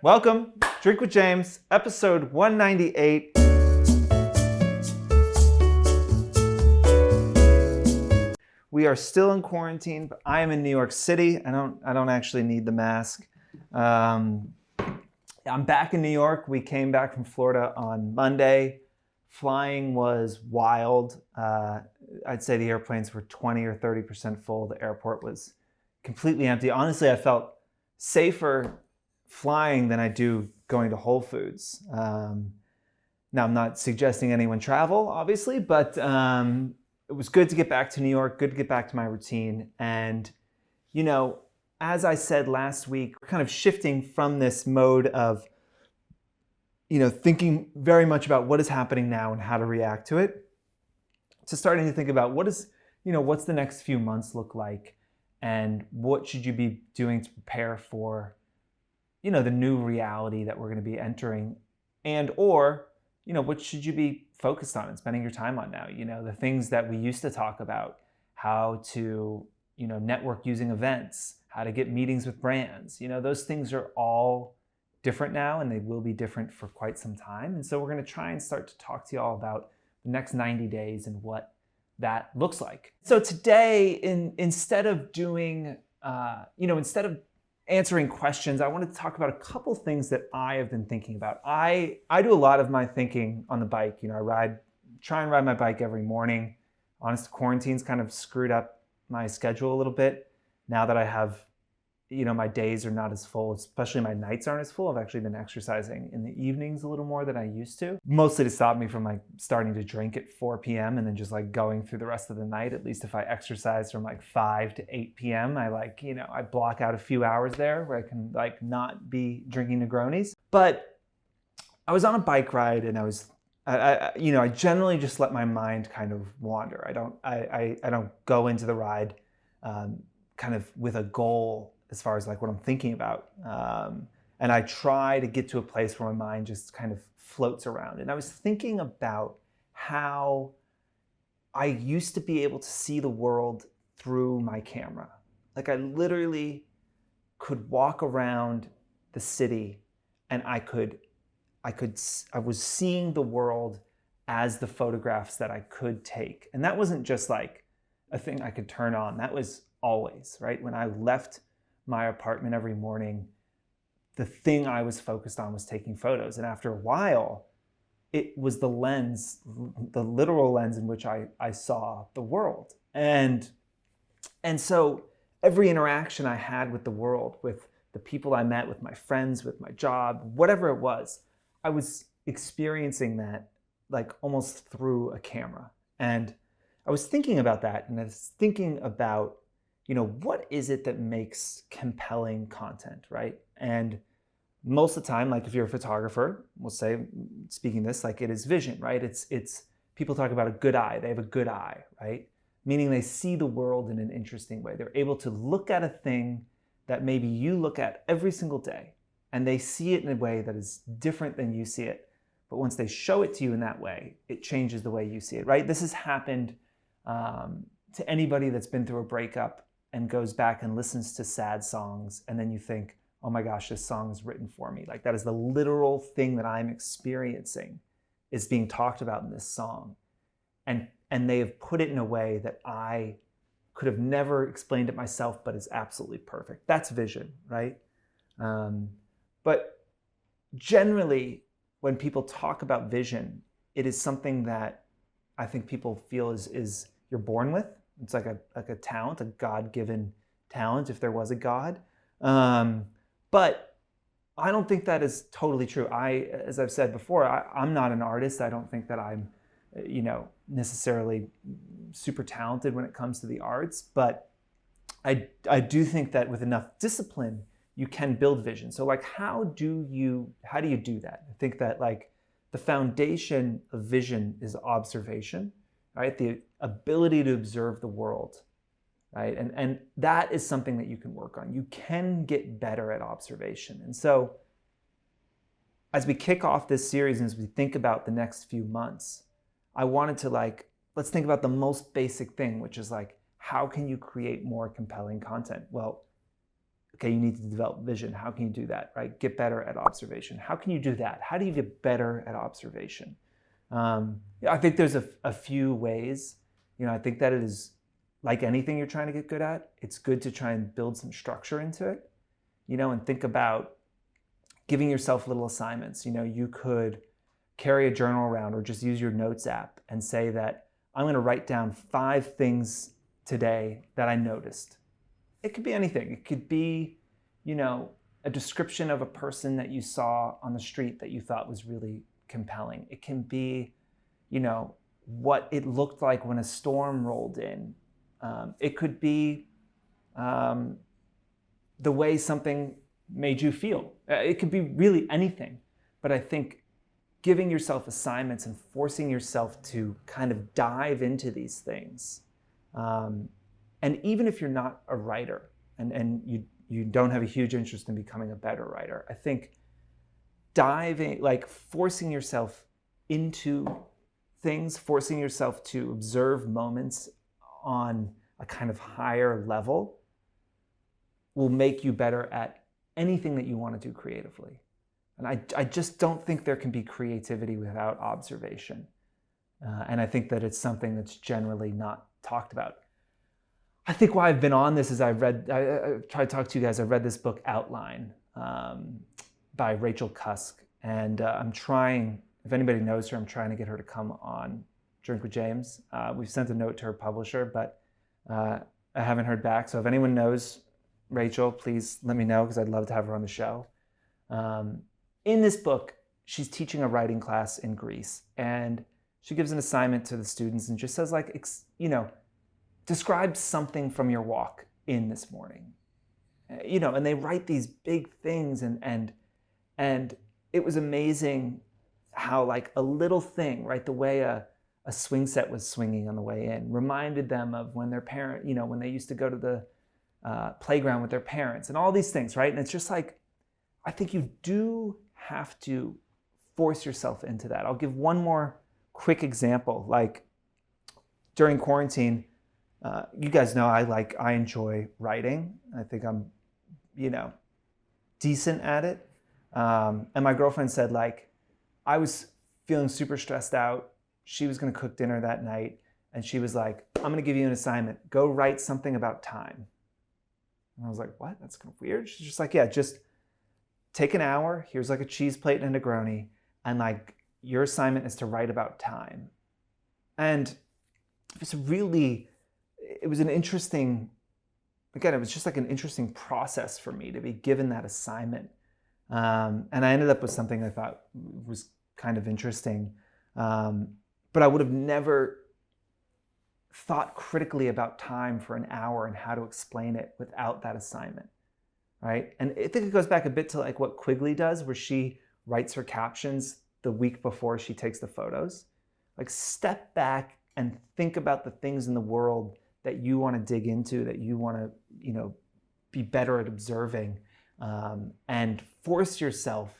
Welcome, Drink with James, episode 198. We are still in quarantine, but I am in New York City. I don't actually need the mask. I'm back in New York. We came back from Florida on Monday. Flying was wild. I'd say the airplanes were 20 or 30% full. The airport was completely empty. Honestly, I felt safer flying than I do going to Whole Foods. Now, I'm not suggesting anyone travel, obviously, but it was good to get back to New York, good to get back to my routine. And, you know, as I said last week, we're kind of shifting from this mode of, thinking very much about what is happening now and how to react to it, to starting to think about what's the next few months look like and what should you be doing to prepare for the new reality that we're going to be entering, and or what should you be focused on and spending your time on now? The things that we used to talk about, how to network using events, how to get meetings with brands, those things are all different now, and they will be different for quite some time. And so we're going to try and start to talk to you all about the next 90 days and what that looks like. So today, instead of doing instead of answering questions, I wanted to talk about a couple things that I have been thinking about. I do a lot of my thinking on the bike. I try and ride my bike every morning. Honest, quarantine's kind of screwed up my schedule a little bit. Now that I have, my days are not as full, especially my nights aren't as full. I've actually been exercising in the evenings a little more than I used to. Mostly to stop me from starting to drink at 4 p.m. and then just going through the rest of the night. At least if I exercise from 5 to 8 p.m., I block out a few hours there where I can not be drinking Negronis. But I was on a bike ride and I generally just let my mind kind of wander. I don't go into the ride kind of with a goal as far as what I'm thinking about. And I try to get to a place where my mind just kind of floats around. And I was thinking about how I used to be able to see the world through my camera. I literally could walk around the city and I was seeing the world as the photographs that I could take. And that wasn't just a thing I could turn on. That was always, right? When I left my apartment every morning, the thing I was focused on was taking photos. And after a while, it was the literal lens in which I saw the world. And so every interaction I had with the world, with the people I met, with my friends, with my job, whatever it was, I was experiencing that almost through a camera. And I was thinking about that, and I was thinking about what is it that makes compelling content, right? And most of the time, if you're a photographer, we'll say, speaking this, it is vision, right? It's people talk about a good eye. They have a good eye, right? Meaning they see the world in an interesting way. They're able to look at a thing that maybe you look at every single day, and they see it in a way that is different than you see it. But once they show it to you in that way, it changes the way you see it, right? This has happened to anybody that's been through a breakup and goes back and listens to sad songs, and then you think, oh my gosh, this song is written for me. That is the literal thing that I'm experiencing is being talked about in this song. And they have put it in a way that I could have never explained it myself, but is absolutely perfect. That's vision, right? But generally, when people talk about vision, it is something that I think people feel is you're born with. It's like a talent, a God-given talent, if there was a God. But I don't think that is totally true. As I've said before, I'm not an artist. I don't think that I'm, necessarily super talented when it comes to the arts. But I do think that with enough discipline, you can build vision. So how do you do that? I think that the foundation of vision is observation, right? The ability to observe the world, right? And that is something that you can work on. You can get better at observation. And so as we kick off this series and as we think about the next few months, I wanted to let's think about the most basic thing, which is how can you create more compelling content? Well, okay, you need to develop vision. How can you do that, right? Get better at observation. How can you do that? How do you get better at observation? I think there's a few ways. I think that it is like anything you're trying to get good at, it's good to try and build some structure into it, and think about giving yourself little assignments. You could carry a journal around or just use your notes app and say that I'm going to write down 5 things today that I noticed. It could be anything. It could be, a description of a person that you saw on the street that you thought was really compelling. It can be, what it looked like when a storm rolled in. It could be the way something made you feel. It could be really anything. But I think giving yourself assignments and forcing yourself to kind of dive into these things, and even if you're not a writer and you don't have a huge interest in becoming a better writer, I think diving, like forcing yourself into things, forcing yourself to observe moments on a kind of higher level will make you better at anything that you want to do creatively. And I just don't think there can be creativity without observation. And I think that it's something that's generally not talked about. I think why I've been on this is I tried to talk to you guys. I read this book, Outline, by Rachel Cusk. And I'm trying, if anybody knows her, I'm trying to get her to come on Drink with James. We've sent a note to her publisher, but I haven't heard back. So if anyone knows Rachel, please let me know, because I'd love to have her on the show. In this book, she's teaching a writing class in Greece, and she gives an assignment to the students and just says, describe something from your walk in this morning. And they write these big things, and it was amazing how like a little thing, right, the way a swing set was swinging on the way in reminded them of when their parent, when they used to go to the playground with their parents and all these things, right? And it's just like, I think you do have to force yourself into that. I'll give one more quick example. Like during quarantine, you guys know I enjoy writing. I think I'm, decent at it. And my girlfriend said, I was feeling super stressed out. She was going to cook dinner that night. And she was like, I'm going to give you an assignment. Go write something about time. And I was like, what? That's kind of weird. She's just like, yeah, just take an hour. Here's like a cheese plate and a Negroni. And your assignment is to write about time. And it was an interesting, again, it was just like an interesting process for me to be given that assignment. And I ended up with something I thought was kind of interesting. But I would have never thought critically about time for an hour and how to explain it without that assignment, right? And I think it goes back a bit to what Quigley does, where she writes her captions the week before she takes the photos. Step back and think about the things in the world that you want to dig into, that you want to, be better at observing, and force yourself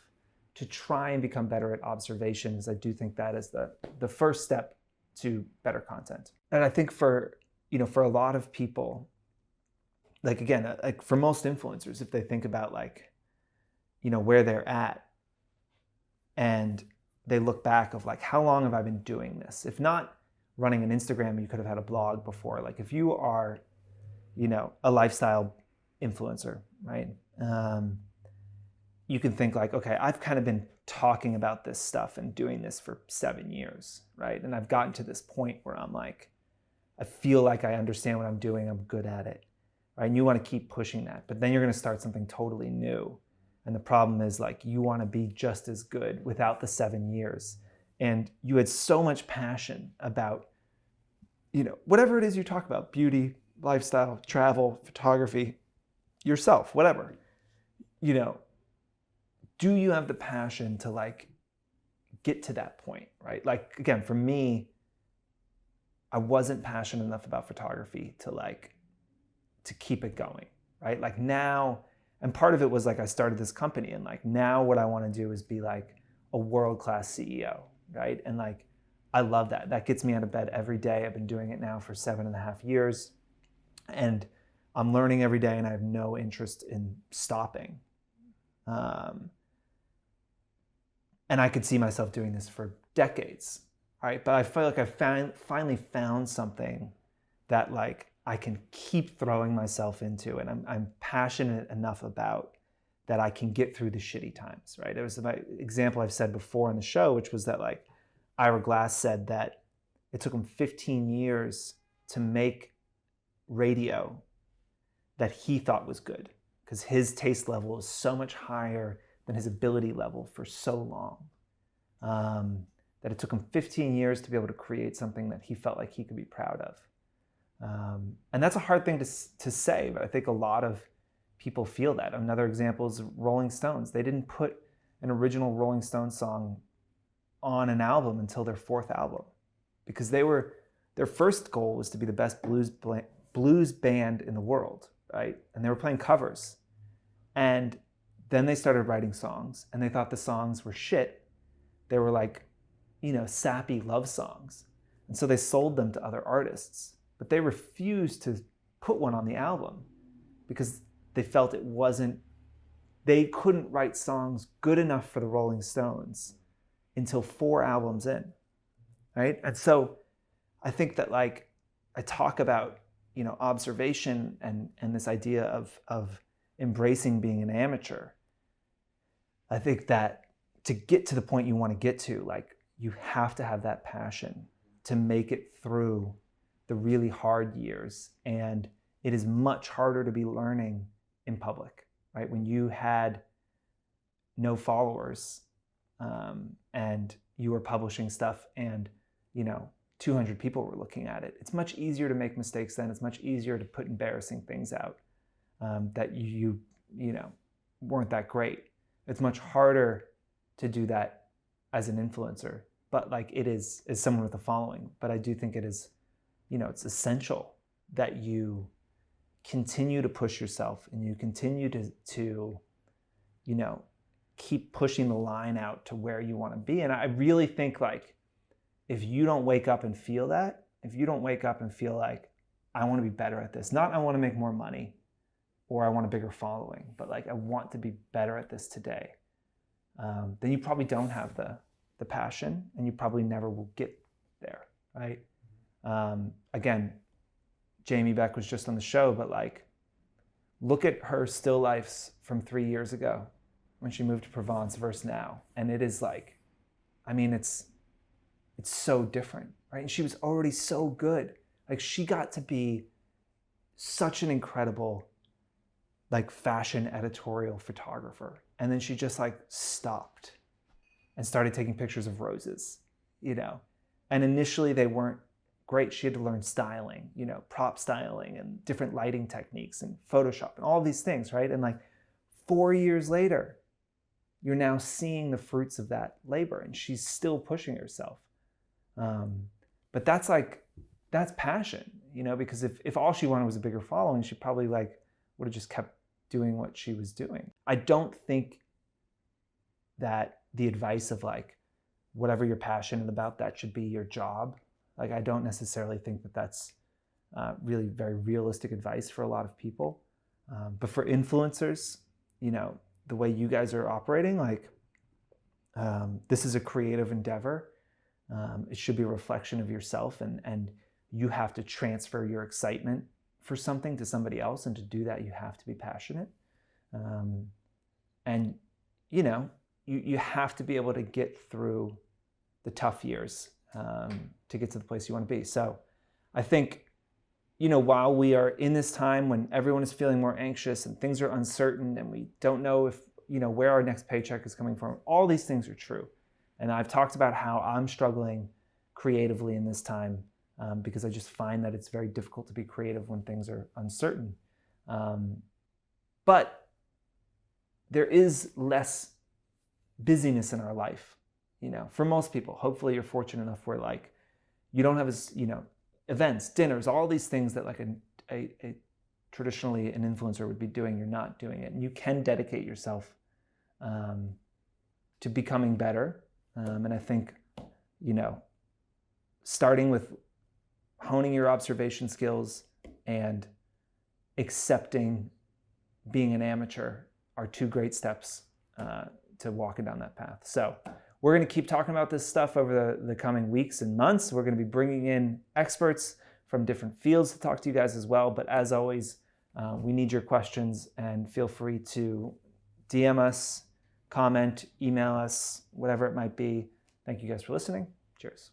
to try and become better at observations. I do think that is the first step to better content. And I think for a lot of people, for most influencers, if they think about where they're at and they look back of how long have I been doing this? If not running an Instagram, you could have had a blog before. If you are, a lifestyle influencer, right? You can think okay, I've kind of been talking about this stuff and doing this for 7 years, right? And I've gotten to this point where I'm I feel like I understand what I'm doing, I'm good at it, right? And you want to keep pushing that, but then you're going to start something totally new. And the problem is you want to be just as good without the 7 years. And you had so much passion about, whatever it is you talk about, beauty, lifestyle, travel, photography, yourself, whatever, do you have the passion to get to that point, right? Again, for me, I wasn't passionate enough about photography to keep it going, right? Now, and part of it was I started this company, and now what I want to do is be a world-class CEO, right? And I love that. That gets me out of bed every day. I've been doing it now for 7.5 years. And I'm learning every day and I have no interest in stopping. And I could see myself doing this for decades, right? But I feel like I finally found something that like I can keep throwing myself into, and I'm passionate enough about that I can get through the shitty times, right? It was my example I've said before on the show, which was that like Ira Glass said that it took him 15 years to make radio that he thought was good because his taste level is so much higher than his ability level for so long, that it took him 15 years to be able to create something that he felt like he could be proud of. And that's a hard thing to say, but I think a lot of people feel that. Another example is Rolling Stones. They didn't put an original Rolling Stones song on an album until their fourth album because their first goal was to be the best blues band in the world, right? And they were playing covers. And then they started writing songs and they thought the songs were shit. They were like, sappy love songs. And so they sold them to other artists, but they refused to put one on the album because they felt they couldn't write songs good enough for the Rolling Stones until 4 albums in, right? And so I think that like I talk about, observation and this idea of embracing being an amateur. I think that to get to the point you want to get to, like you have to have that passion to make it through the really hard years. And it is much harder to be learning in public, right? When you had no followers and you were publishing stuff and, 200 people were looking at it. It's much easier to make mistakes then. It's much easier to put embarrassing things out that you weren't that great. It's much harder to do that as an influencer, but like it is as someone with a following. But I do think it is, it's essential that you continue to push yourself and you continue to keep pushing the line out to where you want to be. And I really think like, if you don't wake up and feel that, if you don't wake up and feel like, I want to be better at this, not I want to make more money or I want a bigger following, but like I want to be better at this today, then you probably don't have the passion and you probably never will get there, right? Again, Jamie Beck was just on the show, but like, look at her still lifes from 3 years ago when she moved to Provence versus now. And it is like, it's so different, right? And she was already so good. Like she got to be such an incredible like fashion editorial photographer. And then she just like stopped and started taking pictures of roses, And initially they weren't great. She had to learn styling, prop styling and different lighting techniques and Photoshop and all these things, right? And like 4 years later, you're now seeing the fruits of that labor and she's still pushing herself. But that's passion, because if all she wanted was a bigger following, she probably like would have just kept doing what she was doing. I don't think that the advice of like, whatever you're passionate about, that should be your job. Like, I don't necessarily think that that's really very realistic advice for a lot of people. But for influencers, the way you guys are operating, like this is a creative endeavor. It should be a reflection of yourself, and you have to transfer your excitement for something to somebody else, and to do that you have to be passionate, and you have to be able to get through the tough years to get to the place you want to be. So I think while we are in this time when everyone is feeling more anxious and things are uncertain and we don't know if where our next paycheck is coming from, all these things are true. And I've talked about how I'm struggling creatively in this time because I just find that it's very difficult to be creative when things are uncertain. But there is less busyness in our life, for most people. Hopefully you're fortunate enough where like you don't have as, events, dinners, all these things that like a traditionally an influencer would be doing, you're not doing it. And you can dedicate yourself to becoming better. And I think, starting with honing your observation skills and accepting being an amateur are two great steps to walking down that path. So we're going to keep talking about this stuff over the coming weeks and months. We're going to be bringing in experts from different fields to talk to you guys as well. But as always, we need your questions, and feel free to DM us, comment, email us, whatever it might be. Thank you guys for listening. Cheers.